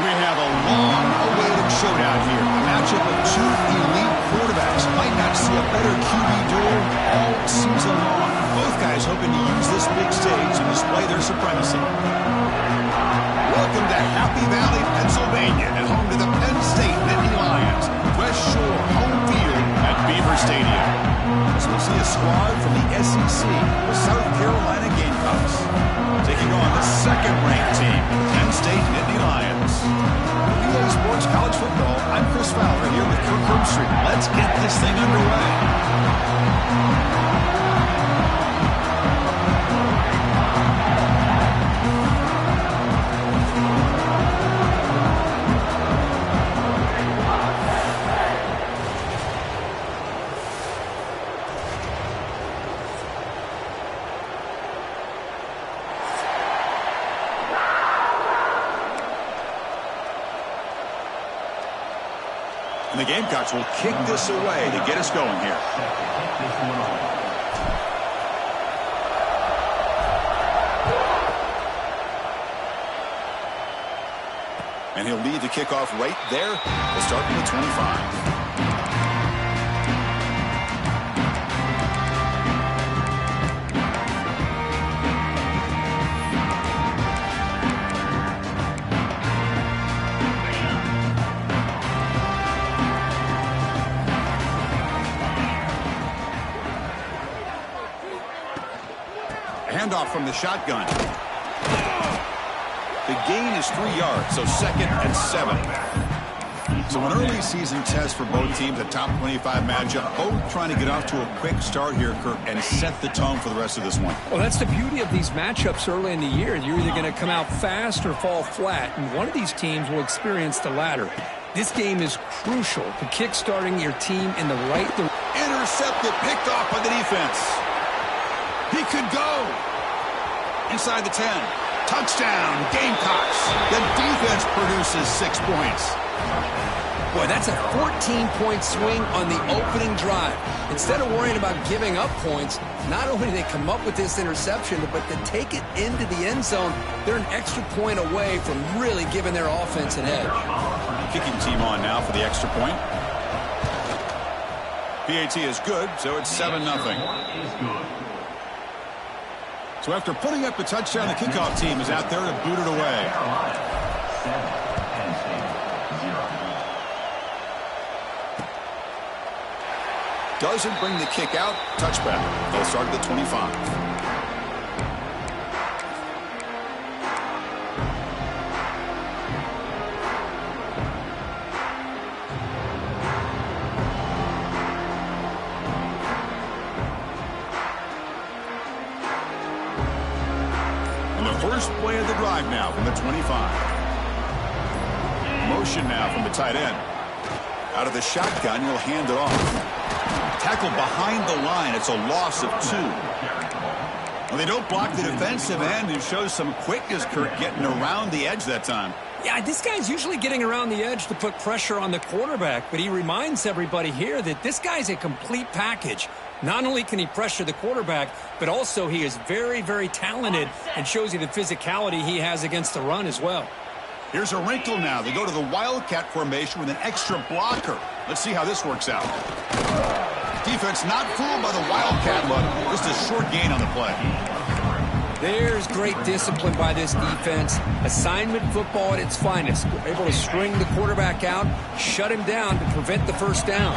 We have a long-awaited showdown here. A matchup of two elite quarterbacks. Might not see a better QB duel all season long. Both guys hoping to use this big stage to display their supremacy. Welcome to Happy Valley, Pennsylvania, and home to the Penn State Nittany Lions. West Shore home field at Beaver Stadium. So we'll see a squad from the SEC, the South Carolina Gamecocks, taking on the second-ranked team, Penn State Nittany Lions. For EA Sports College Football, I'm Chris Fowler here with Kirk Herbstreit. Let's get this thing underway. And the Gamecocks will kick this away to get us going here. And he'll lead the kickoff right there. We'll start from the 25. Handoff from the shotgun. The gain is 3 yards, so 2nd and 7. So an early season test for both teams, a top 25 matchup. Both trying to get off to a quick start here, Kirk, and set the tone for the rest of this one. Well, that's the beauty of these matchups early in the year. You're either going to come out fast or fall flat, and one of these teams will experience the latter. This game is crucial to kick-starting your team in the right direction. Intercepted, picked off by the defense. He could go. Inside the 10. Touchdown, Gamecocks. The defense produces 6 points. Boy, that's a 14-point swing on the opening drive. Instead of worrying about giving up points, not only do they come up with this interception, but to take it into the end zone, they're an extra point away from really giving their offense an edge. Kicking team on now for the extra point. PAT is good, so it's 7-0. So after putting up the touchdown, the kickoff team is out there to boot it away. Doesn't bring the kick out. Touchback. They'll start at the 25. First play of the drive now from the 25. Motion now from the tight end. Out of the shotgun, he'll hand it off. Tackle behind the line. It's a loss of 2. Well, they don't block the defensive end, who shows some quickness, Kirk, getting around the edge that time. Yeah, this guy's usually getting around the edge to put pressure on the quarterback, but he reminds everybody here that this guy's a complete package. Not only can he pressure the quarterback, but also he is very, very talented and shows you the physicality he has against the run as well. Here's a wrinkle now. They go to the Wildcat formation with an extra blocker. Let's see how this works out. Defense not fooled by the Wildcat look. Just a short gain on the play. There's great discipline by this defense. Assignment football at its finest. We're able to string the quarterback out, shut him down to prevent the first down.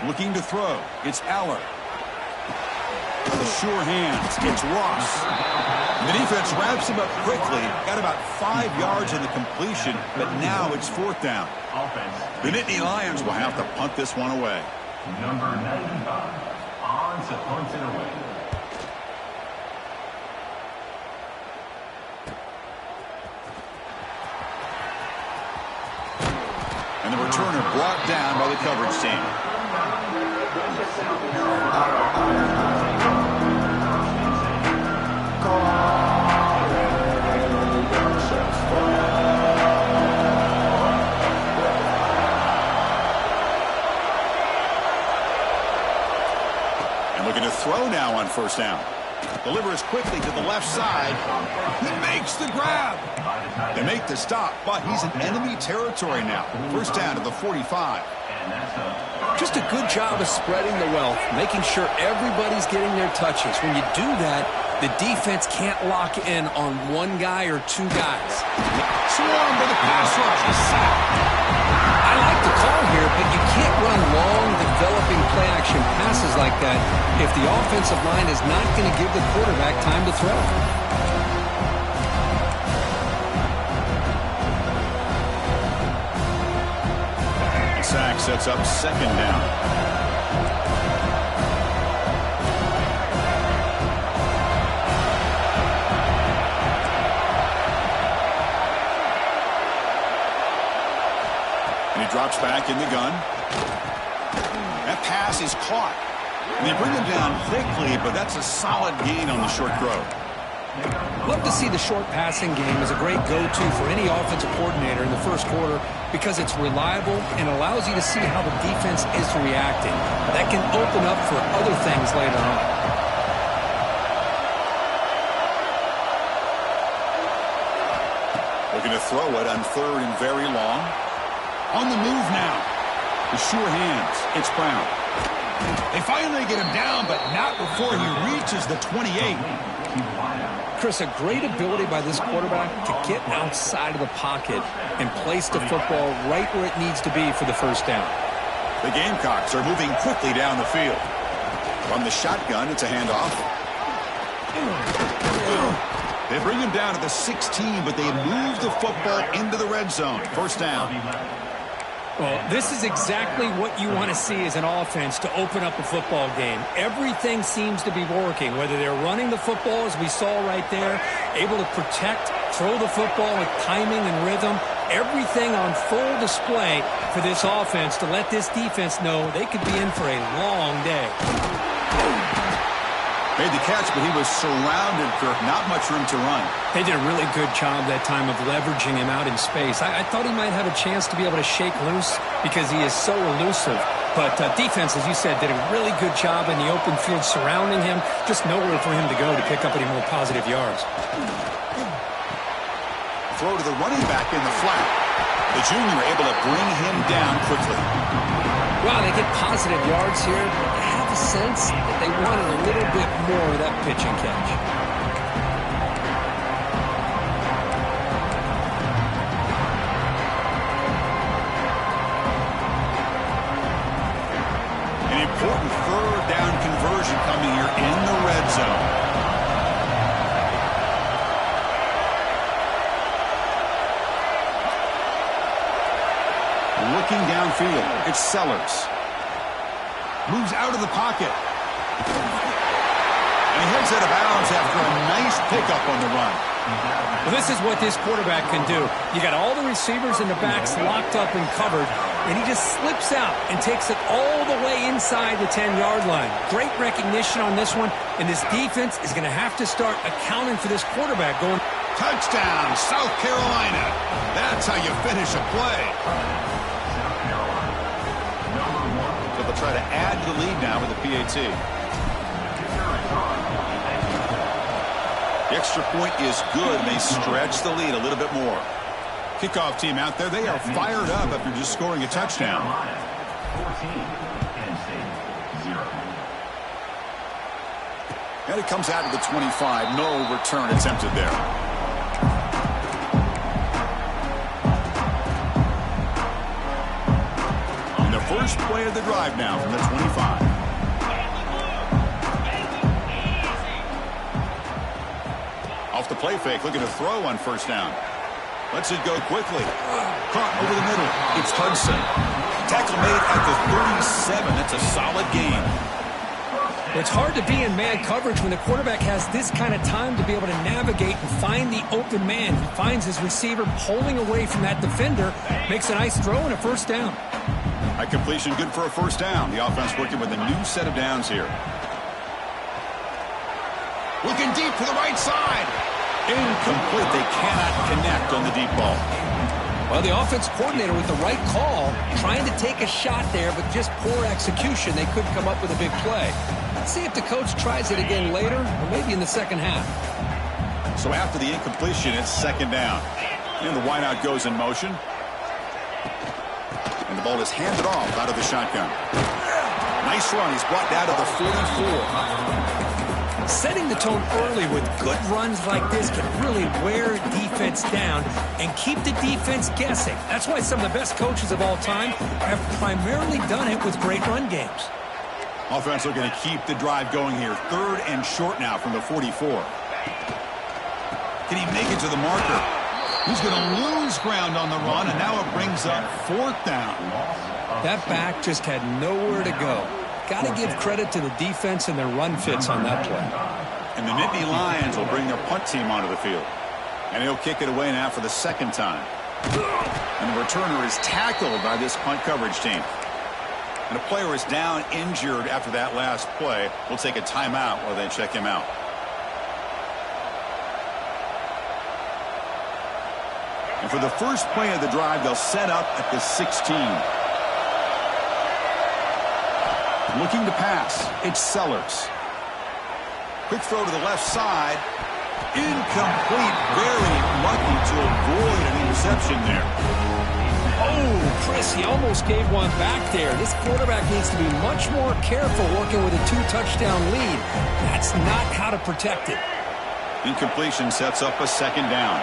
Looking to throw. It's Aller. The sure hands. It's Ross. The defense wraps him up quickly. Got about 5 yards in the completion, but now it's 4th down. The Nittany Lions will have to punt this one away. Number 95 on to punt it away. And the returner brought down by the coverage team. And looking to throw now on first down. Delivers quickly to the left side. He makes the grab. They make the stop, but he's in enemy territory now. First down to the 45. Just a good job of spreading the wealth, making sure everybody's getting their touches. When you do that, the defense can't lock in on one guy or two guys. Swarm with the pass rush. A sack. I like the call here, but you can't run long, developing play-action passes like that if the offensive line is not going to give the quarterback time to throw. Sack sets up second down. And he drops back in the gun. That pass is caught. And they bring him down quickly, but that's a solid gain on the short throw. Love to see the short passing game as a great go-to for any offensive coordinator in the first quarter because it's reliable and allows you to see how the defense is reacting. That can open up for other things later on. Looking to throw it on third and very long. On the move now. With sure hands, it's Brown. They finally get him down, but not before he reaches the 28. Chris, a great ability by this quarterback to get outside of the pocket and place the football right where it needs to be for the first down. The Gamecocks are moving quickly down the field. From the shotgun, it's a handoff. They bring him down to the 16, but they move the football into the red zone. First down. Well, this is exactly what you want to see as an offense to open up a football game. Everything seems to be working, whether they're running the football, as we saw right there, able to protect, throw the football with timing and rhythm, everything on full display for this offense to let this defense know they could be in for a long day. Made the catch, but he was surrounded, Kirk. Not much room to run. They did a really good job that time of leveraging him out in space. I thought he might have a chance to be able to shake loose because he is so elusive. But defense, as you said, did a really good job in the open field surrounding him. Just nowhere for him to go to pick up any more positive yards. Throw to the running back in the flat. The junior able to bring him down quickly. Well, they get positive yards here. I have a sense that they wanted a little bit more of that pitch and catch. An important third down conversion coming here in the red zone. Looking downfield, it's Sellers. Moves out of the pocket. And he heads out of bounds after a nice pickup on the run. Well, this is what this quarterback can do. You got all the receivers and the backs locked up and covered, and he just slips out and takes it all the way inside the 10-yard line. Great recognition on this one, and this defense is going to have to start accounting for this quarterback going. Touchdown, South Carolina. That's how you finish a play. So they'll try to add to the lead now with the PAT. The extra point is good, and they stretch the lead a little bit more. Kickoff team out there, they are fired up after just scoring a touchdown. 14, N-State, 0. And it comes out to the 25. No return attempted there. And the first play of the drive now from the 25. Off the play fake, looking to throw on first down. Lets it go quickly. Caught over the middle. It's Hudson. Tackle made at the 37. That's a solid gain. It's hard to be in man coverage when the quarterback has this kind of time to be able to navigate and find the open man. He finds his receiver pulling away from that defender, makes a nice throw and a first down. High completion, good for a first down. The offense working with a new set of downs here. Looking deep to the right side. Incomplete. They cannot connect on the deep ball. Well, the offense coordinator with the right call, trying to take a shot there, but just poor execution. They couldn't come up with a big play. Let's see if the coach tries it again later, or maybe in the second half. So after the incompletion, it's second down. And the wideout goes in motion. And the ball is handed off out of the shotgun. Nice run. He's brought down to the 44. Setting the tone early with good runs like this can really wear defense down and keep the defense guessing. That's why some of the best coaches of all time have primarily done it with great run games. Offense looking to keep the drive going here. 3rd and short now from the 44. Can he make it to the marker? He's going to lose ground on the run, and now it brings up 4th down. That back just had nowhere to go. Got to give credit to the defense and their run fits on that play. And the Nittany Lions will bring their punt team onto the field. And he'll kick it away now for the 2nd time. And the returner is tackled by this punt coverage team. And a player is down injured after that last play. We'll take a timeout while they check him out. And for the first play of the drive, they'll set up at the 16. Looking to pass. It's Sellers. Quick throw to the left side. Incomplete. Very lucky to avoid an interception there. Oh, Chris, he almost gave one back there. This quarterback needs to be much more careful working with a 2-touchdown lead. That's not how to protect it. Incompletion sets up a 2nd down.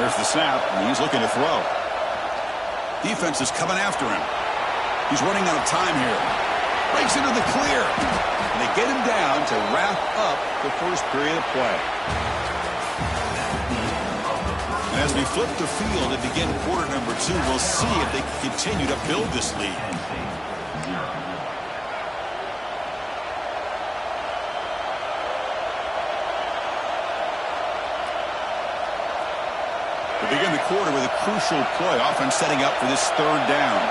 There's the snap, and he's looking to throw. Defense is coming after him. He's running out of time here. Breaks into the clear. And they get him down to wrap up the first period of play. And as we flip the field and begin quarter number 2, we'll see if they can continue to build this lead. We begin the quarter with a crucial play. Offense setting up for this 3rd down.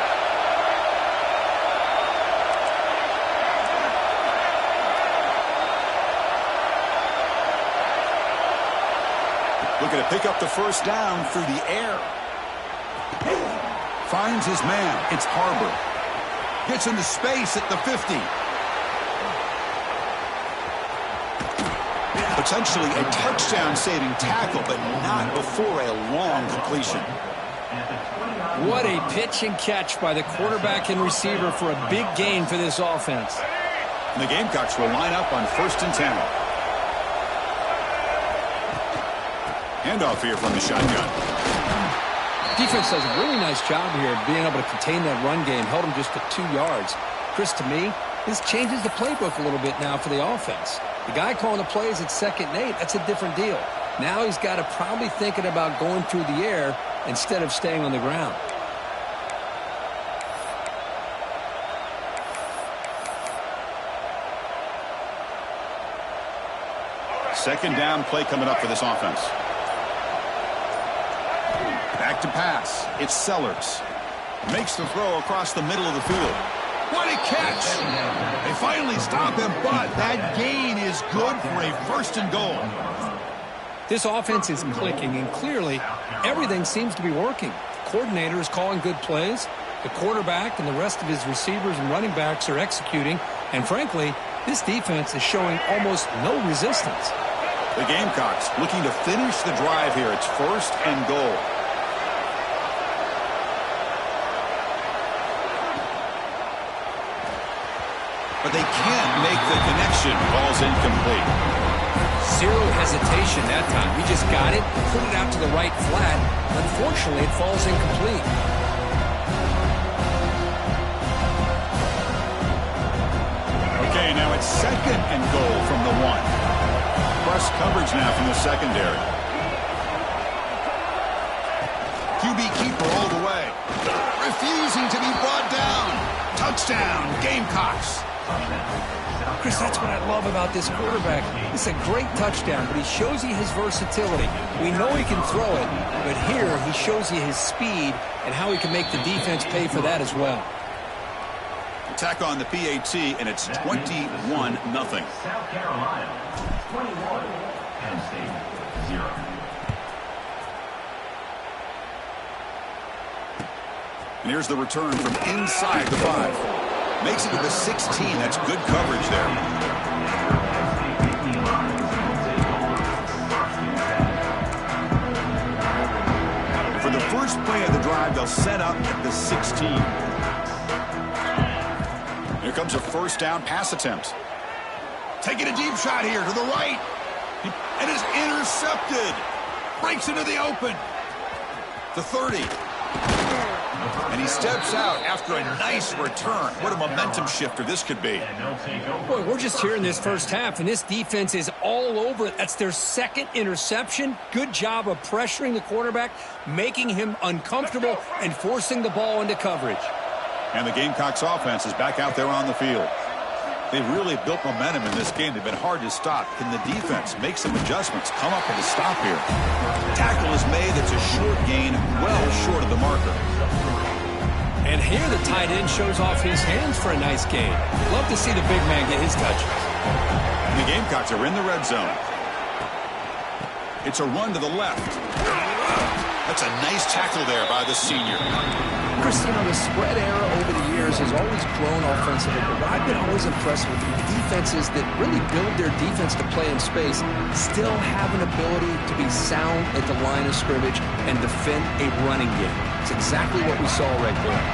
Looking to pick up the 1st down through the air. Finds his man. It's Harbor. Gets into space at the 50. Potentially a touchdown-saving tackle, but not before a long completion. What a pitch and catch by the quarterback and receiver for a big gain for this offense. And the Gamecocks will line up on 1st and 10. Handoff here from the shotgun. Defense does a really nice job here of being able to contain that run game. Held him just to 2 yards. Chris, to me, this changes the playbook a little bit now for the offense. The guy calling the plays at 2nd and 8, that's a different deal. Now he's got to probably thinking about going through the air instead of staying on the ground. Second down play coming up for this offense. Back to pass. It's Sellers. Makes the throw across the middle of the field. What a catch! They finally stop him, but that gain is good for a 1st and goal. This offense is clicking, and clearly everything seems to be working. The coordinator is calling good plays. The quarterback and the rest of his receivers and running backs are executing. And frankly, this defense is showing almost no resistance. The Gamecocks looking to finish the drive here. It's 1st and goal. But they can't make the connection. Ball's incomplete. Zero hesitation that time. He just got it, put it out to the right flat. Unfortunately, it falls incomplete. Okay, now it's 2nd and goal from the 1. Press coverage now from the secondary. QB keeper all the way. Refusing to be brought down. Touchdown, Gamecocks. Chris, that's what I love about this quarterback. It's a great touchdown, but he shows you his versatility. We know he can throw it, but here he shows you his speed and how he can make the defense pay for that as well. Attack on the PAT, and it's 21-0. South Carolina, 21, Penn State, 0. And here's the return from inside the 5. Makes it to the 16. That's good coverage there. And for the first play of the drive, they'll set up at the 16. Here comes a first down pass attempt. Taking a deep shot here to the right. And is intercepted. Breaks into the open. The 30. And he steps out after a nice return. What a momentum shifter this could be. Boy, we're just here in this first half, and this defense is all over it. That's their second interception. Good job of pressuring the quarterback, making him uncomfortable, and forcing the ball into coverage. And the Gamecocks offense is back out there on the field. They've really built momentum in this game. They've been hard to stop. Can the defense make some adjustments, come up with a stop here? Tackle is made. It's a short gain, well short of the marker. And here the tight end shows off his hands for a nice gain. Love to see the big man get his touches. And the Gamecocks are in the red zone. It's a run to the left. That's a nice tackle there by the senior. Chris, you know, the spread era over the years has always grown offensively, but what I've been always impressed with the defenses that really build their defense to play in space still have an ability to be sound at the line of scrimmage and defend a running game. It's exactly what we saw right there.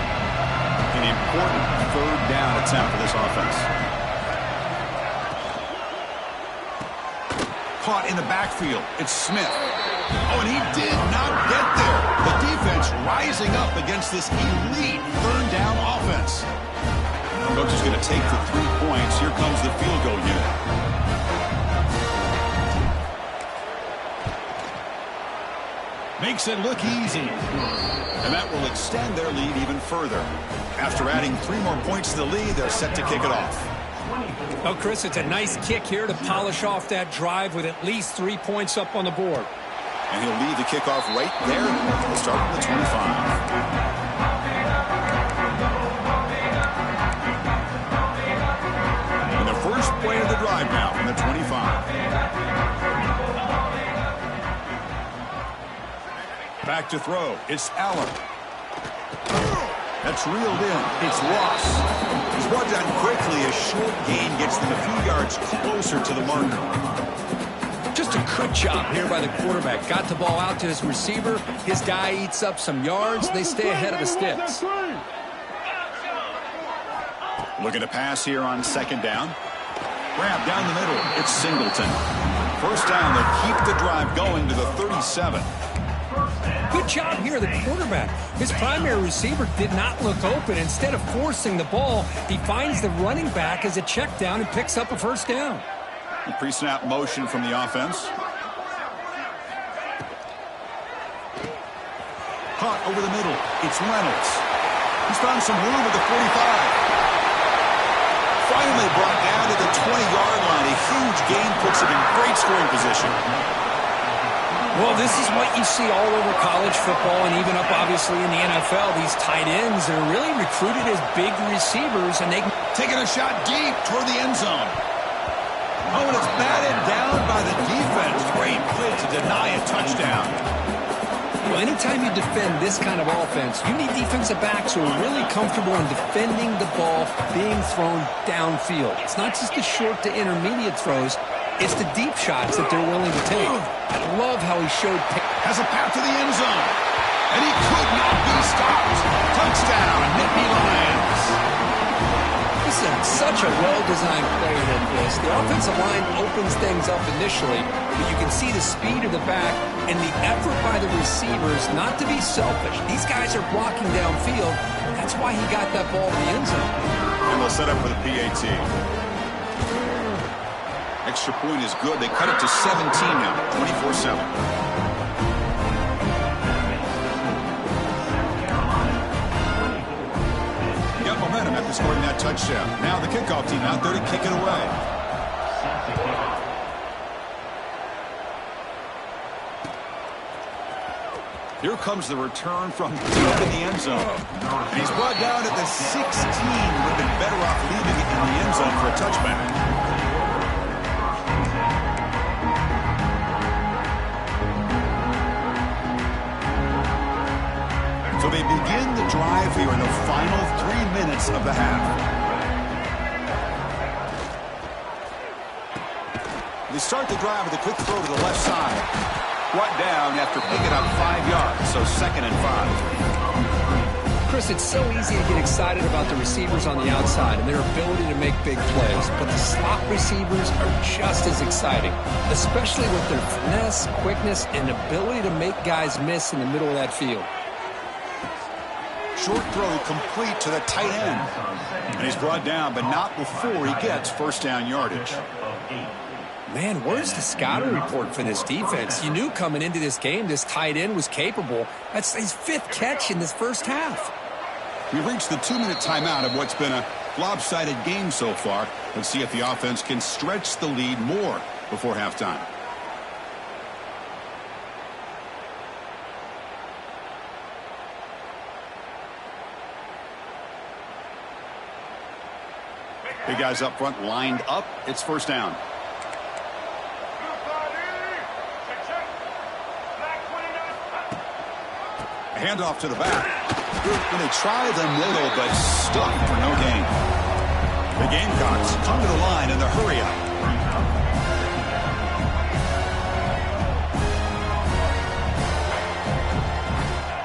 An important third down attempt for this offense. Caught in the backfield. It's Smith. Oh, and he did not get there. The defense rising up against this elite third down offense. Coach is going to take the 3 points. Here comes the field goal unit. Makes it look easy. And that will extend their lead even further. After adding 3 more points to the lead, they're set to kick it off. Well, Chris, it's a nice kick here to polish off that drive with at least 3 points up on the board. And he'll lead the kickoff right there. We'll start from the 25. And the first play of the drive now from the 25. Back to throw. It's Allen. That's reeled in. It's Ross. He's brought down quickly. A short gain gets them a few yards closer to the marker. Just a good job here by the quarterback. Got the ball out to his receiver. His guy eats up some yards. They stay ahead of the sticks. Looking to pass here on second down. Grab down the middle. It's Singleton. First down. They keep the drive going to the 37. Good job here, the quarterback. His primary receiver did not look open. Instead of forcing the ball, he finds the running back as a check down and picks up a first down. The pre-snap motion from the offense. Caught over the middle. It's Reynolds. He's found some room at the 45. Finally brought down to the 20-yard line. A huge gain puts him in great scoring position. Well, this is what you see all over college football and even up, obviously, in the NFL. These tight ends are really recruited as big receivers, and they taking a shot deep toward the end zone. Oh, and it's batted down by the defense. Great play to deny a touchdown. Well, anytime you defend this kind of offense, you need defensive backs who are really comfortable in defending the ball being thrown downfield. It's not just the short to intermediate throws. It's the deep shots that they're willing to take. I love how he showed. Has a path to the end zone. And he could not be stopped. Touchdown, Nittany Lions. This is such a well-designed play here, Chris. The offensive line opens things up initially, but you can see the speed of the back and the effort by the receivers not to be selfish. These guys are blocking downfield. That's why he got that ball to the end zone. And they'll set up for the PAT. Extra point is good. They cut it to 17 now, 24-7. Got momentum after scoring that touchdown. Now the kickoff team out there to kick it away. Here comes the return from deep in the end zone. And he's brought down at the 16. Would have been better off leaving it in the end zone for a touchback. So they begin the drive here in the final 3 minutes of the half. They start the drive with a quick throw to the left side. Brought down after picking up 5 yards, so 2nd and 5. Chris, it's so easy to get excited about the receivers on the outside and their ability to make big plays, but the slot receivers are just as exciting, especially with their finesse, quickness, and ability to make guys miss in the middle of that field. Short throw complete to the tight end. And he's brought down, but not before he gets first down yardage. Man, where's the scouting report for this defense? You knew coming into this game this tight end was capable. That's his 5th catch in this first half. We've reached the 2-minute timeout of what's been a lopsided game so far. Let's see if the offense can stretch the lead more before halftime. Big guys up front lined up. It's first down. A handoff to the back. And they try the middle, but stuck for no gain. The Gamecocks come to the line in the hurry-up.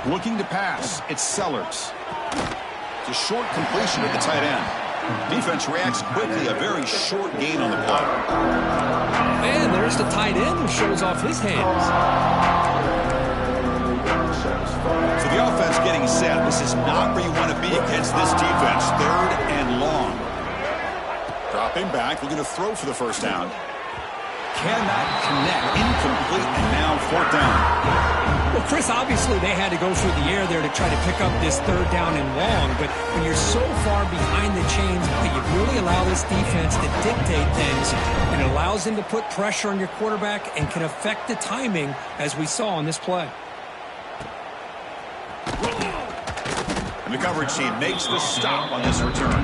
Looking to pass. It's Sellers. It's a short completion at the tight end. Defense reacts quickly. A very short gain on the play. And there's the tight end who shows off his hands. So the offense getting set. This is not where you want to be against this defense. 3rd and long. Dropping back, looking to throw for the first down. Cannot connect. Incomplete, and now 4th down. Well, Chris, obviously they had to go through the air there to try to pick up this 3rd down and long, but when you're so far behind the chains, you really allow this defense to dictate things, and it allows them to put pressure on your quarterback and can affect the timing, as we saw on this play. And the coverage team makes the stop on this return.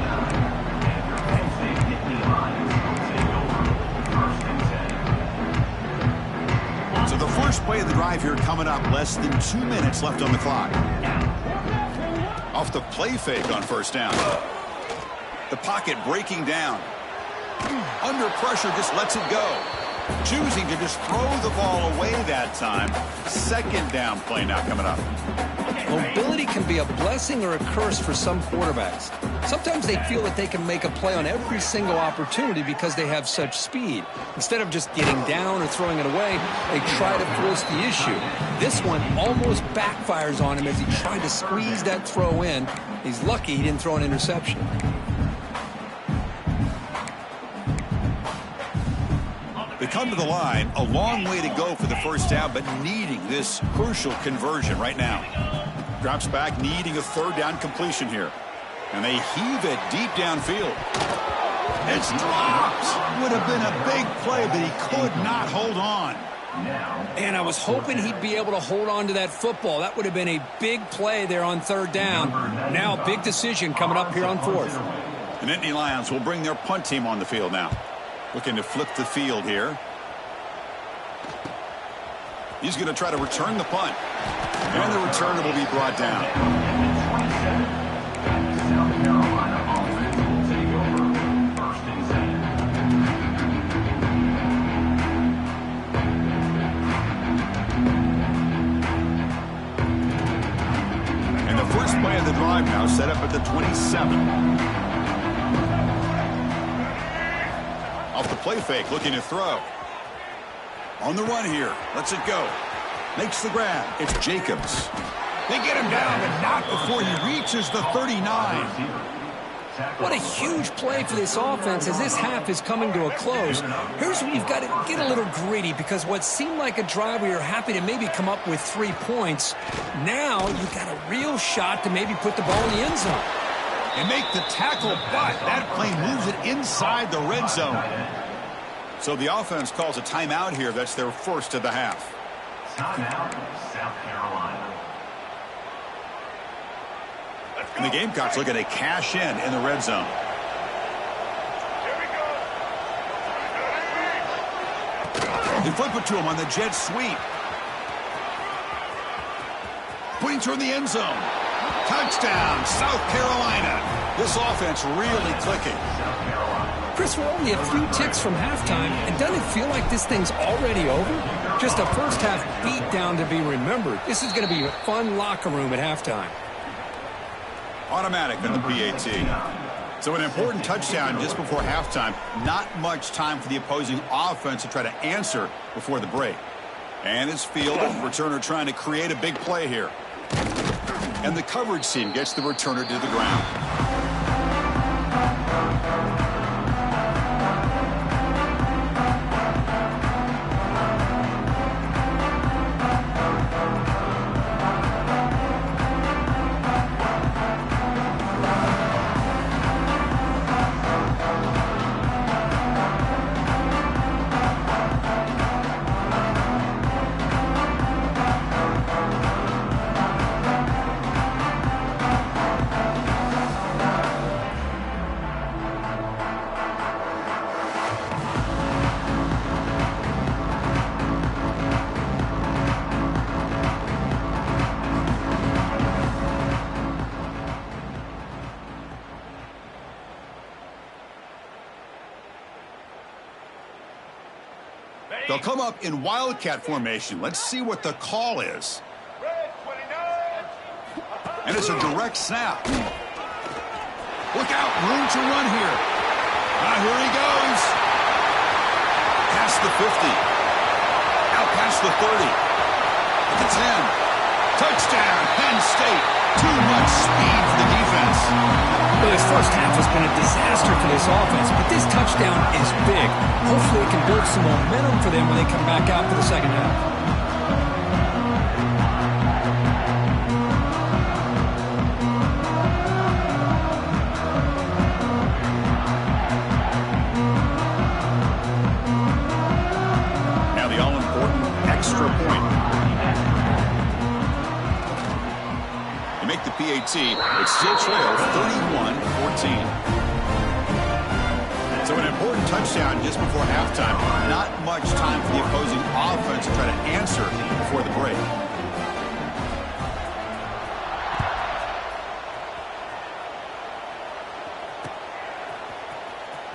So the first play of the drive here coming up. Less than 2 minutes left on the clock. Off the play fake on first down. The pocket breaking down. Under pressure, just lets it go. Choosing to just throw the ball away that time. 2nd down play now coming up. Mobility can be a blessing or a curse for some quarterbacks. Sometimes they feel that they can make a play on every single opportunity because they have such speed. Instead of just getting down or throwing it away, they try to force the issue. This one almost backfires on him as he tried to squeeze that throw in. He's lucky he didn't throw an interception. They come to the line, a long way to go for the first down, but needing this crucial conversion right now. Drops back, needing a 3rd down completion here. And they heave it deep downfield. It's dropped. Would have been a big play, but he could not hold on. And I was hoping he'd be able to hold on to that football. That would have been a big play there on 3rd down. Now a big decision coming up here on 4th. And Nittany Lions will bring their punt team on the field now. Looking to flip the field here. He's going to try to return the punt. And the returner will be brought down. And the first play of the drive now set up at the 27. Off the play fake, looking to throw. On the run here. Lets it go. Makes the grab. It's Jacobs. They get him down, but not before he reaches the 39. What a huge play for this offense as this half is coming to a close. Here's where you've got to get a little gritty, because what seemed like a drive where you're happy to maybe come up with 3 points, now you've got a real shot to maybe put the ball in the end zone. And make the tackle, but that play moves it inside the red zone. So the offense calls a timeout here. That's their first of the half. Timeout, South Carolina. And the Gamecocks looking to cash in the red zone. They flip it to him on the jet sweep. Putting toward the end zone. Touchdown, South Carolina. This offense really clicking. Chris, we're only a few ticks from halftime, and doesn't it feel like this thing's already over? Just a first-half beatdown to be remembered. This is going to be a fun locker room at halftime. Automatic on the PAT. So an important touchdown just before halftime. Not much time for the opposing offense to try to answer before the break. And it's fielded. Returner trying to create a big play here. And the coverage team gets the returner to the ground. They'll come up in Wildcat formation. Let's see what the call is. And it's a direct snap. Look out, room to run here. Here he goes. Past the 50. Out past the 30. At the 10. Touchdown, Penn State. Too much speed for the defense. Well, this first half has been a disaster for this offense, but this touchdown is big. Hopefully it can build some momentum for them when they come back out for the second half. Now the all-important extra point. Make the PAT, it still trails 31-14. So an important touchdown just before halftime. Not much time for the opposing offense to try to answer before the break.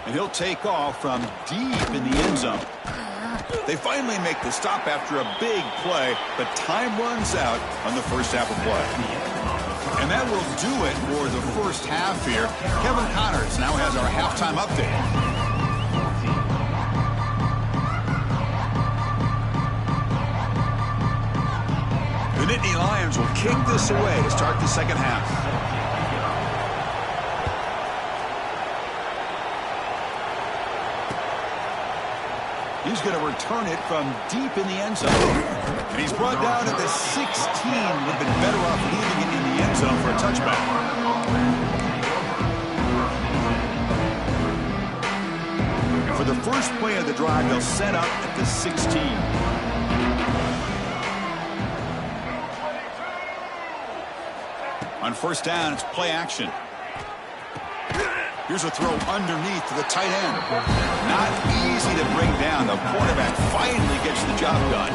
And he'll take off from deep in the end zone. They finally make the stop after a big play, but time runs out on the first half of play. And that will do it for the first half here. Kevin Connors now has our halftime update. The Nittany Lions will kick this away to start the second half. He's going to return it from deep in the end zone. And he's brought down at the 16. Would have been better off leaving it in the end zone for a touchback. And for the first play of the drive, they'll set up at the 16. On first down, it's play action. Here's a throw underneath to the tight end. Not easy to bring down. The quarterback finally gets the job done.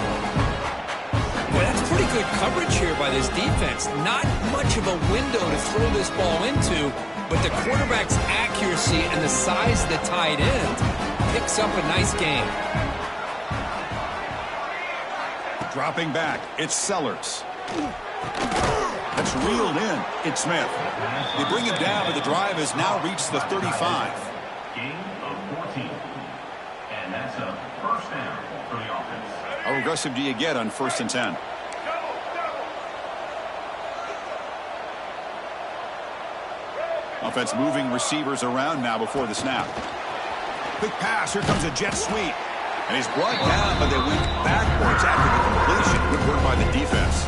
Boy, that's pretty good coverage here by this defense. Not much of a window to throw this ball into, but the quarterback's accuracy and the size of the tight end picks up a nice gain. Dropping back, it's Sellers. That's reeled in. It's Smith. They bring him down, but the drive has now reached the 35. Gain of 14. And that's a first down for the offense. How aggressive do you get on 1st and 10? Offense moving receivers around now before the snap. Quick pass. Here comes a jet sweep. And he's brought down, but they went backwards after the completion. Good work by the defense.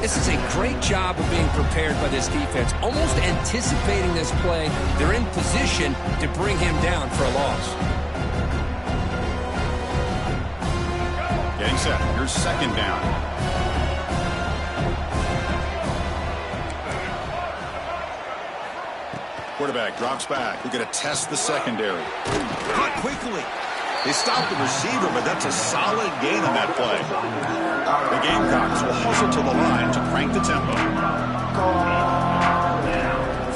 This is a great job of being prepared by this defense. Almost anticipating this play, they're in position to bring him down for a loss. Getting set. Here's second down. Quarterback drops back. We're going to test the secondary. Caught quickly. They stopped the receiver, but that's a solid gain on that play. The Gamecocks will hustle to the line to crank the tempo.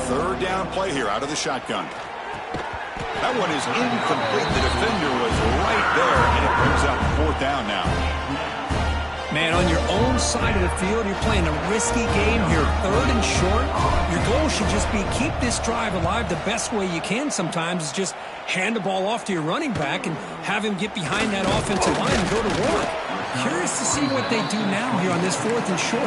Third down play here out of the shotgun. That one is incomplete. The defender was right there, and it brings up fourth down now. Man, on your own side of the field, you're playing a risky game here. Third and short. Your goal should just be keep this drive alive the best way you can sometimes is just hand the ball off to your running back and have him get behind that offensive line and go to work. Curious to see what they do now here on this fourth and short.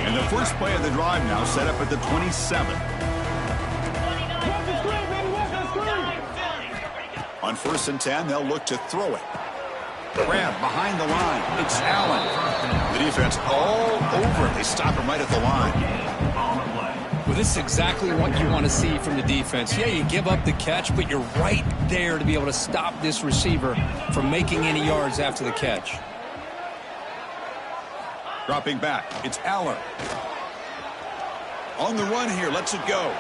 And the first play of the drive now set up at the 27. On 1st and 10, they'll look to throw it. Grab behind the line. It's Allen. The defense all over it. They stop him right at the line. Well, this is exactly what you want to see from the defense. Yeah, you give up the catch, but you're right there to be able to stop this receiver from making any yards after the catch. Dropping back. It's Allen. On the run here. Lets it go.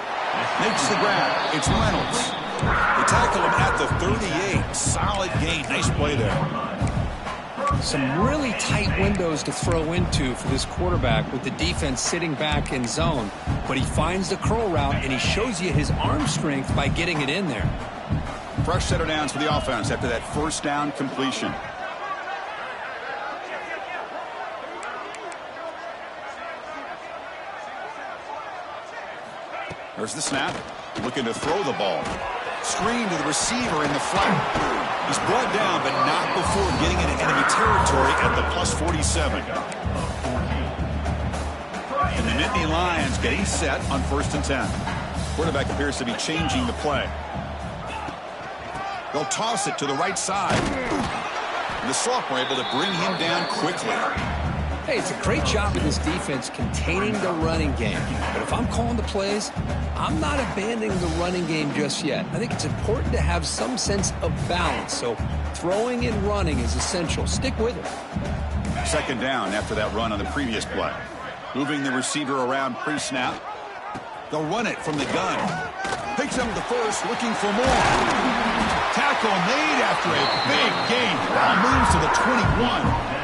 Makes the grab. It's Reynolds. They tackle him at the 38. Solid gain. Nice play there. Some really tight windows to throw into for this quarterback with the defense sitting back in zone. But he finds the curl route, and he shows you his arm strength by getting it in there. Fresh set of downs for the offense after that first down completion. There's the snap. Looking to throw the ball. Screen to the receiver in the flat. He's brought down, but not before getting into enemy territory at the plus 47. And the Nittany Lions getting set on 1st and 10. Quarterback appears to be changing the play. They'll toss it to the right side. And the sophomore able to bring him down quickly. Hey, it's a great job of this defense containing the running game. But if I'm calling the plays, I'm not abandoning the running game just yet. I think it's important to have some sense of balance. So throwing and running is essential. Stick with it. 2nd down after that run on the previous play. Moving the receiver around pre-snap. They'll run it from the gun. Picks up the first, looking for more. Tackle made after a big gain. Ball moves to the 21.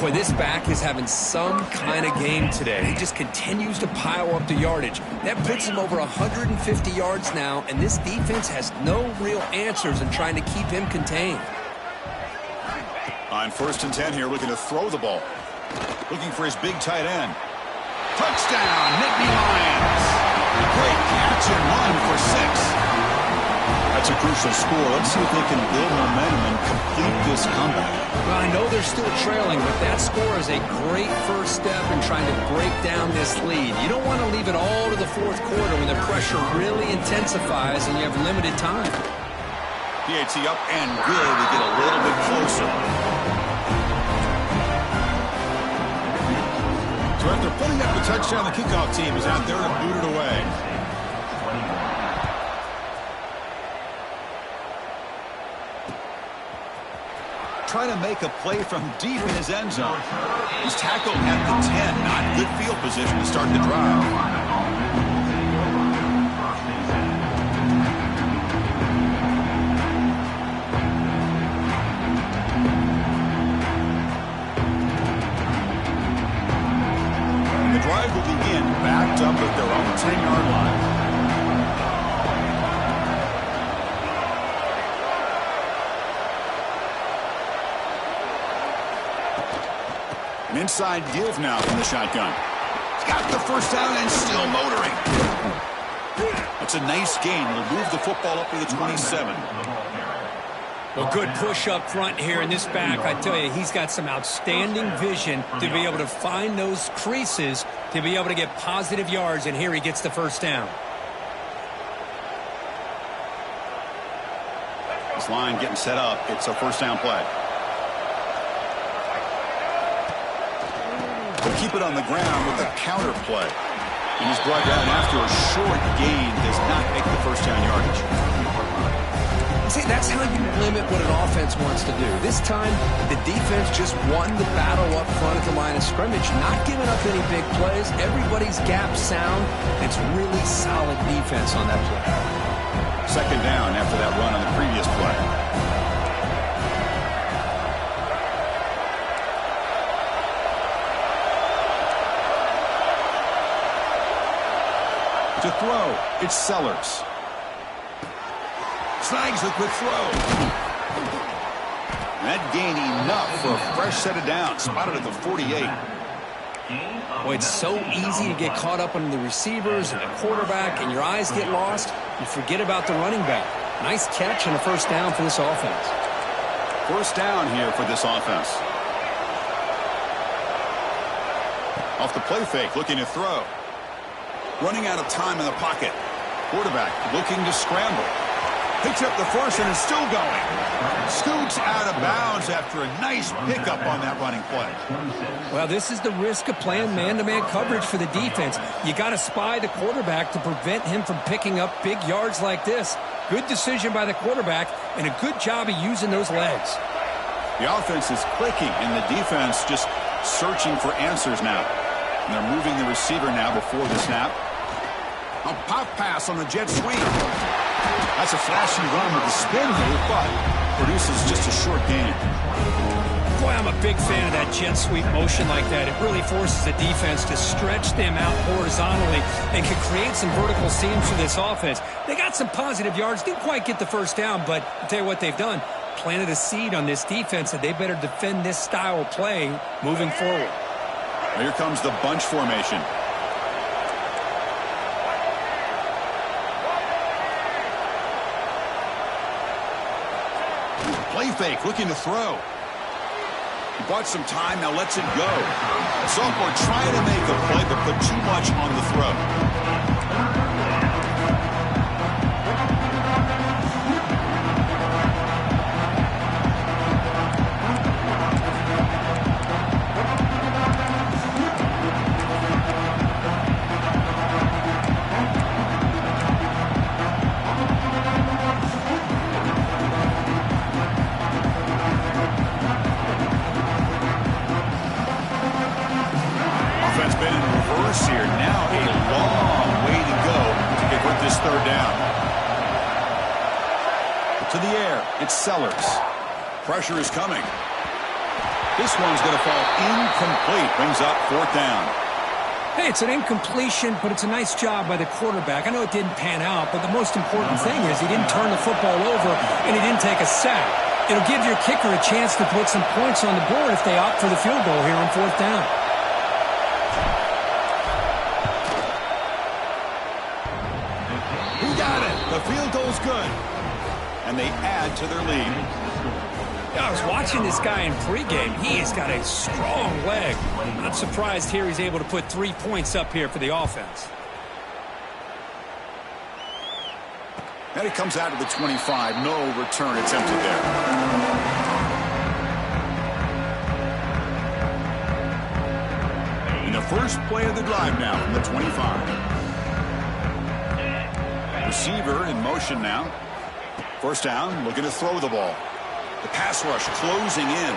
Boy, this back is having some kind of game today. He just continues to pile up the yardage. That puts him over 150 yards now, and this defense has no real answers in trying to keep him contained. On 1st and 10 here, looking to throw the ball. Looking for his big tight end. Touchdown, Nittany Lions. Great catch and run for 6. That's a crucial score. Let's see if they can build momentum and complete this comeback. Well, I know they're still trailing, but that score is a great first step in trying to break down this lead. You don't want to leave it all to the 4th quarter when the pressure really intensifies and you have limited time. PAT up and good to get a little bit closer. So after putting up the touchdown, the kickoff team is out there to boot it away. Trying to make a play from deep in his end zone. He's tackled at the 10. Not good field position to start the drive. And the drive will begin backed up at their own 10-yard line. An inside give now from the shotgun. He's got the first down and still motoring. That's a nice gain. He'll move the football up to the 27. Well, good push up front here in this back. I tell you, he's got some outstanding vision to be able to find those creases to be able to get positive yards, and here he gets the first down. This line getting set up. It's a first down play. They'll keep it on the ground with a counter play. And he's brought down after a short gain. Does not make the first down yardage. See, that's how you limit what an offense wants to do. This time, the defense just won the battle up front at the line of scrimmage, not giving up any big plays. Everybody's gap sound. It's really solid defense on that play. 2nd down after that run on the previous play. To throw, it's Sellers. Snags the quick throw. That gained enough for a fresh set of downs. Spotted at the 48. Boy, it's so easy to get caught up on the receivers and the quarterback, and your eyes get lost. You forget about the running back. Nice catch and a first down for this offense. First down here for this offense. Off the play fake, looking to throw. Running out of time in the pocket. Quarterback looking to scramble. Picks up the first and is still going. Scoots out of bounds after a nice pickup on that running play. Well, this is the risk of playing man-to-man coverage for the defense. You got to spy the quarterback to prevent him from picking up big yards like this. Good decision by the quarterback and a good job of using those legs. The offense is clicking and the defense just searching for answers now. And they're moving the receiver now before the snap. A pop pass on the jet sweep. That's a flashy run with a spin move, but produces just a short gain. Boy, I'm a big fan of that jet sweep motion like that. It really forces the defense to stretch them out horizontally and can create some vertical seams for this offense. They got some positive yards, didn't quite get the first down, but I'll tell you what they've done. Planted a seed on this defense that they better defend this style of play moving forward. Here comes the bunch formation. Play fake, looking to throw. He bought some time, now lets it go. Sophomore trying to make a play, but put too much on the throw. Here now, a long way to go to convert this third down. To the air, it's Sellers. Pressure is coming. This one's going to fall incomplete. Brings up fourth down. Hey, it's an incompletion, but it's a nice job by the quarterback. I know it didn't pan out, but the most important thing is he didn't turn the football over and he didn't take a sack. It'll give your kicker a chance to put some points on the board if they opt for the field goal here on fourth down. The field goal's good. And they add to their lead. I was watching this guy in pregame. He has got a strong leg. Not surprised here he's able to put 3 points up here for the offense. And it comes out to the 25. No return attempted there. In the first play of the drive now from the 25. Receiver in motion now. First down, looking to throw the ball. The pass rush closing in.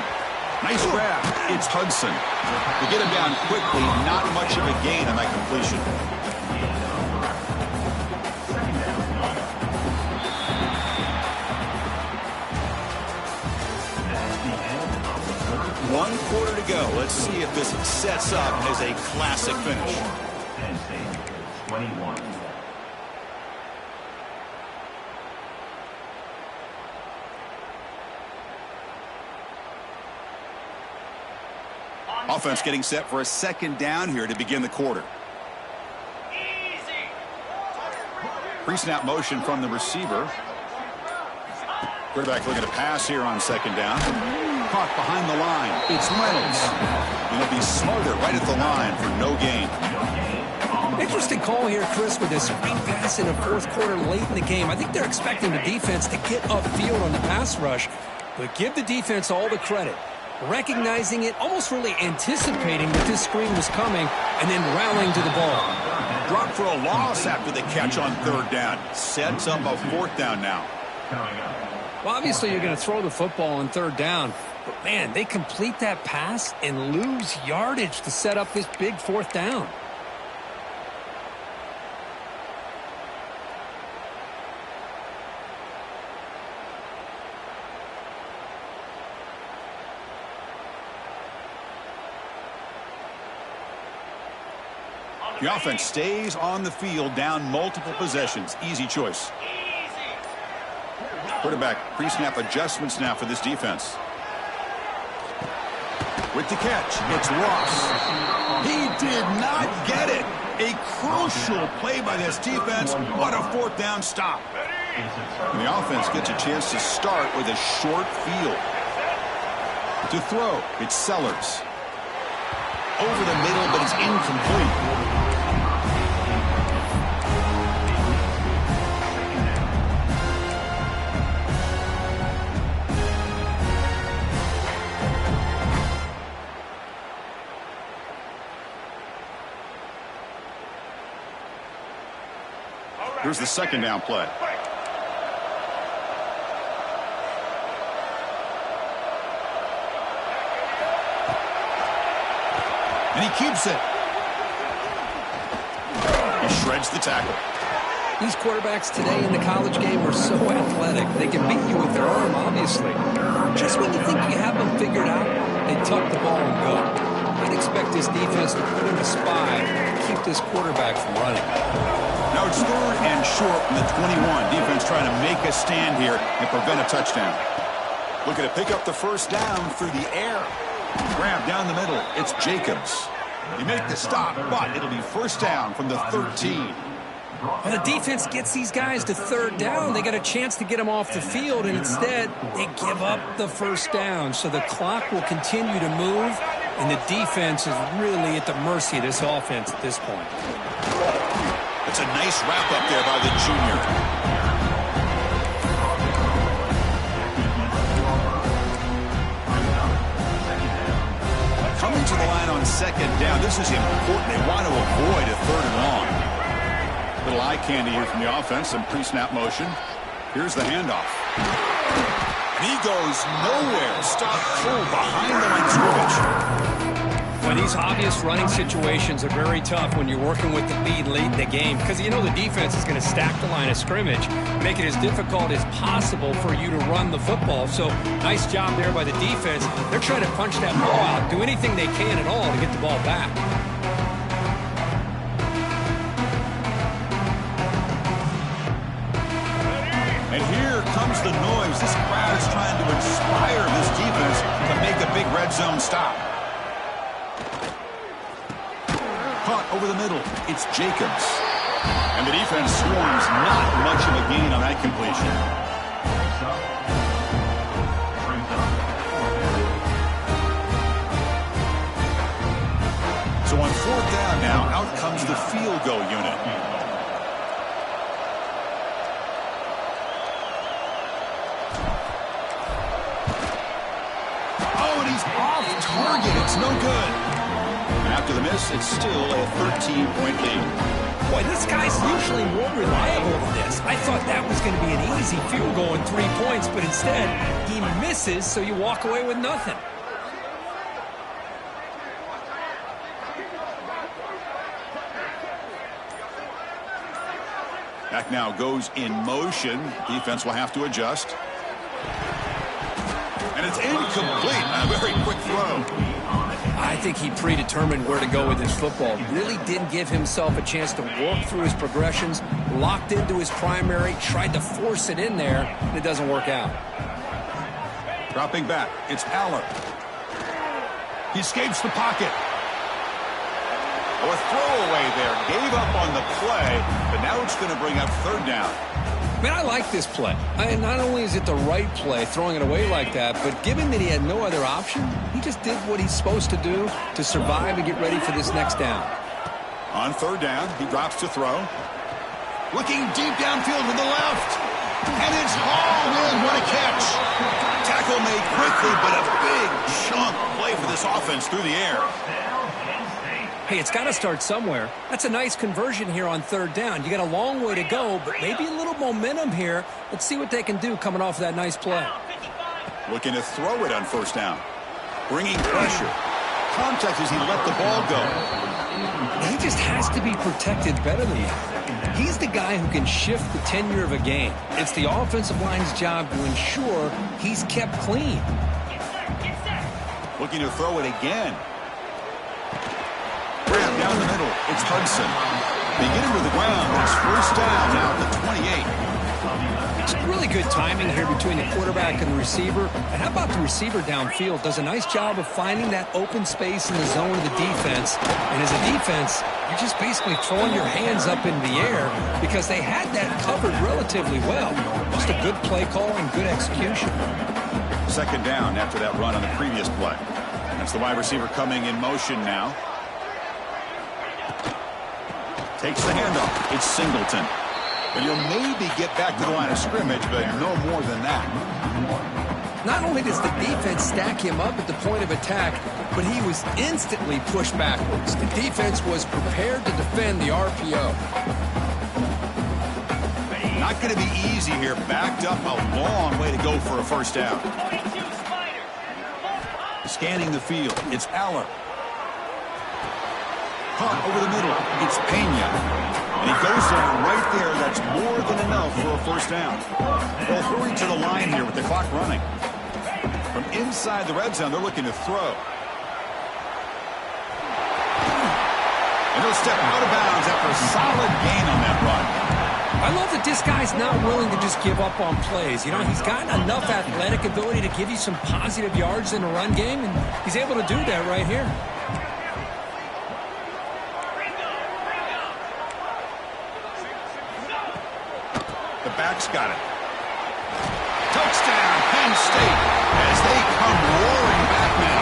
Nice grab. It's Hudson. They get him down quickly. Not much of a gain on that completion. One quarter to go. Let's see if this sets up as a classic finish. 21. Offense getting set for a second down here to begin the quarter. Pre-snap motion from the receiver. Quarterback looking to pass here on second down. Caught behind the line. It's Reynolds. And he'll be smarter right at the line for no gain. Interesting call here, Chris, with this screen pass in the fourth quarter late in the game. I think they're expecting the defense to get upfield on the pass rush, but give the defense all the credit. Recognizing it, almost really anticipating that this screen was coming, and then rallying to the ball. Drop for a loss after the catch on third down. Sets up a fourth down now. Well, obviously you're going to throw the football on third down, but man, they complete that pass and lose yardage to set up this big fourth down. The offense stays on the field, down multiple possessions. Easy choice. Quarterback pre-snap adjustments now for this defense. With the catch, it's Ross. He did not get it. A crucial play by this defense. What a fourth down stop. And the offense gets a chance to start with a short field. To throw, it's Sellers. Over the middle, but it's incomplete. Here's the second down play. And he keeps it. He shreds the tackle. These quarterbacks today in the college game are so athletic. They can beat you with their arm, obviously. Just when you think you have them figured out, they tuck the ball and go. I'd expect this defense to put in a spy to keep this quarterback from running. Now it's 3rd and short from the 21. Defense trying to make a stand here and prevent a touchdown. Looking to pick up the first down through the air. Grab down the middle. It's Jacobs. You make the stop, but it'll be first down from the 13. When the defense gets these guys to 3rd down, they got a chance to get them off the field, and instead they give up the first down. So the clock will continue to move, and the defense is really at the mercy of this offense at this point. It's a nice wrap up there by the junior. Coming to the line on 2nd down. This is important. They want to avoid a 3rd and long. Little eye candy here from the offense. Some pre-snap motion. Here's the handoff. And he goes nowhere. Stop full behind the line of scrimmage. Well, these obvious running situations are very tough when you're working with the lead late in the game, because you know the defense is going to stack the line of scrimmage, make it as difficult as possible for you to run the football. So nice job there by the defense. They're trying to punch that ball out, do anything they can at all to get the ball back. And here comes the noise. This crowd is trying to inspire this defense to make a big red zone stop. Caught over the middle. It's Jacobs. And the defense swarms. Not much of a gain on that completion. So on 4th down now, out comes the field goal unit. Oh, and he's off target. It's no good. After the miss, it's still a 13-point lead. Boy, this guy's usually more reliable than this. I thought that was going to be an easy field goal in 3 points, but instead, he misses, so you walk away with nothing. Back now goes in motion. Defense will have to adjust. And it's incomplete. A very quick throw. I think he predetermined where to go with his football. Really didn't give himself a chance to work through his progressions, locked into his primary, tried to force it in there, and it doesn't work out. Dropping back, it's Aller. He escapes the pocket. Oh, a throwaway there. Gave up on the play, but now it's going to bring up 3rd down. Man, I like this play. Not only is it the right play, throwing it away like that, but given that he had no other option, he just did what he's supposed to do to survive and get ready for this next down. On 3rd down, he drops to throw. Looking deep downfield to the left. And it's hauled in. What a catch. Tackle made quickly, but a big chunk play for this offense through the air. Hey, it's got to start somewhere. That's a nice conversion here on 3rd down. You got a long way to go, but maybe a little momentum here. Let's see what they can do coming off that nice play. Looking to throw it on 1st down. Bringing pressure. Contact as he let the ball go. He just has to be protected better than that. He's the guy who can shift the tenure of a game. It's the offensive line's job to ensure he's kept clean. Looking to throw it again. Grab down the middle. middle. It's Hudson. They get him to the ground. It's first down now at the 28. It's really good timing here between the quarterback and the receiver. And how about the receiver downfield? Does a nice job of finding that open space in the zone of the defense. And as a defense, you're just basically throwing your hands up in the air because they had that covered relatively well. Just a good play call and good execution. Second down after that run on the previous play. That's the wide receiver coming in motion now. Takes the handoff. It's Singleton. And you'll maybe get back to the line of scrimmage, but no more than that. Not only does the defense stack him up at the point of attack, but he was instantly pushed backwards. The defense was prepared to defend the RPO. Not going to be easy here. Backed up a long way to go for a first down. Scanning the field. It's Aller. Caught over the middle. It's Pena. And he goes down right there. That's more than enough for a first down. They'll hurry to the line here with the clock running. From inside the red zone, they're looking to throw. And he'll step out of bounds after a solid gain on that run. I love that this guy's not willing to just give up on plays. You know, he's got enough athletic ability to give you some positive yards in a run game, and he's able to do that right here. The back's got it. Touchdown, Penn State, as they come roaring back now.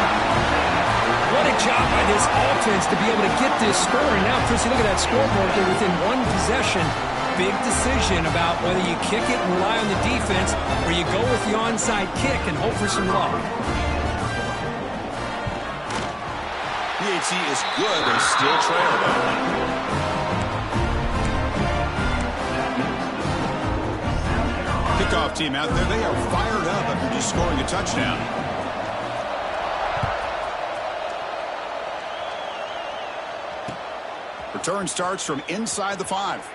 What a job by this offense to be able to get this score. And now, Chris, you look at that scoreboard. They're within one possession. Big decision about whether you kick it and rely on the defense or you go with the onside kick and hope for some luck. PHC is good. They still trail, though. Kickoff team out there, they are fired up after just scoring a touchdown. Return starts from inside the 5.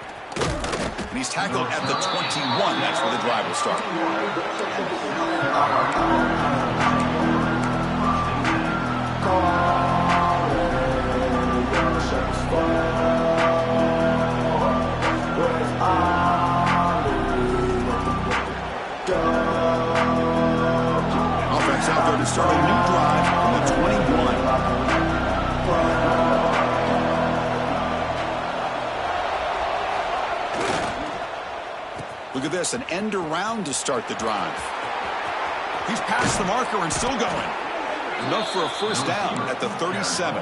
And he's tackled at the 21. That's where the drive will start. Offense out there to start a new drive from the 21. Look at this, an end around to start the drive. He's past the marker and still going. Enough for a first down at the 37.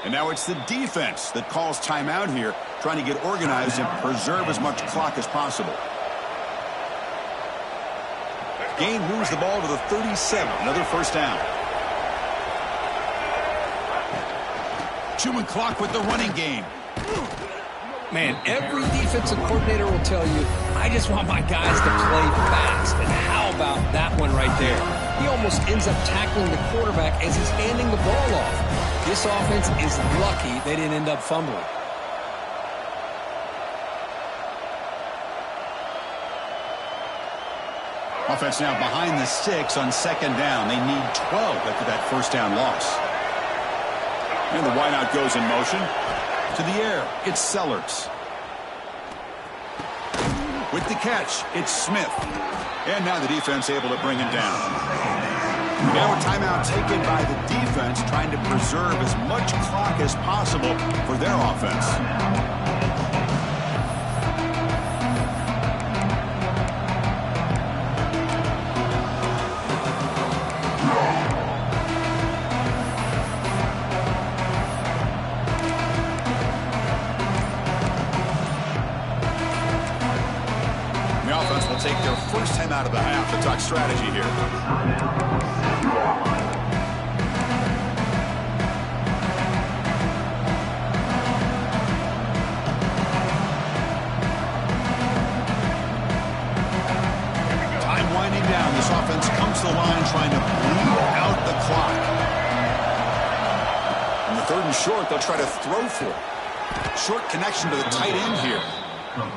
And now it's the defense that calls timeout here, trying to get organized and preserve as much clock as possible. Gain moves the ball to the 37. Another first down. Chewing clock with the running game. Man, every defensive coordinator will tell you, I just want my guys to play fast. And how about that one right there? He almost ends up tackling the quarterback as he's handing the ball off. This offense is lucky they didn't end up fumbling. Offense now behind the 6 on second down. They need 12 after that first down loss. And the wideout goes in motion. To the air, it's Sellers. With the catch, it's Smith. And now the defense able to bring him down. Now a timeout taken by the defense, trying to preserve as much clock as possible for their offense. Take their first time out of the half to talk strategy here. Time winding down. This offense comes to the line trying to bleed out the clock. In the 3rd and short, they'll try to throw for it. Short connection to the tight end here.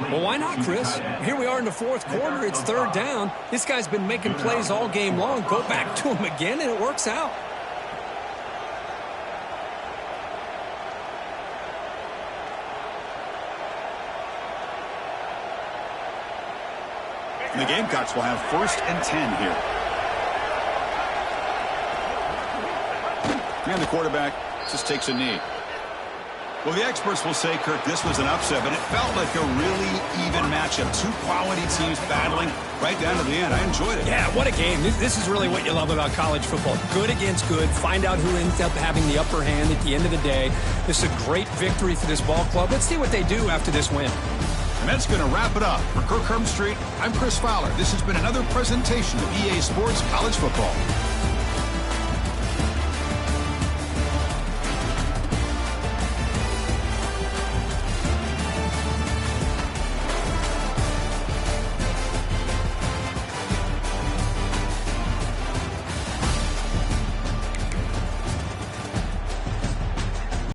Well, why not, Chris? Here we are in the 4th quarter. It's 3rd down. This guy's been making plays all game long. Go back to him again, and it works out. And the Gamecocks will have 1st and 10 here. And the quarterback just takes a knee. Well, the experts will say, Kirk, this was an upset, but it felt like a really even matchup. 2 quality teams battling right down to the end. I enjoyed it. Yeah, what a game. This is really what you love about college football. Good against good. Find out who ends up having the upper hand at the end of the day. This is a great victory for this ball club. Let's see what they do after this win. And that's going to wrap it up. For Kirk Herbstreit, I'm Chris Fowler. This has been another presentation of EA Sports College Football.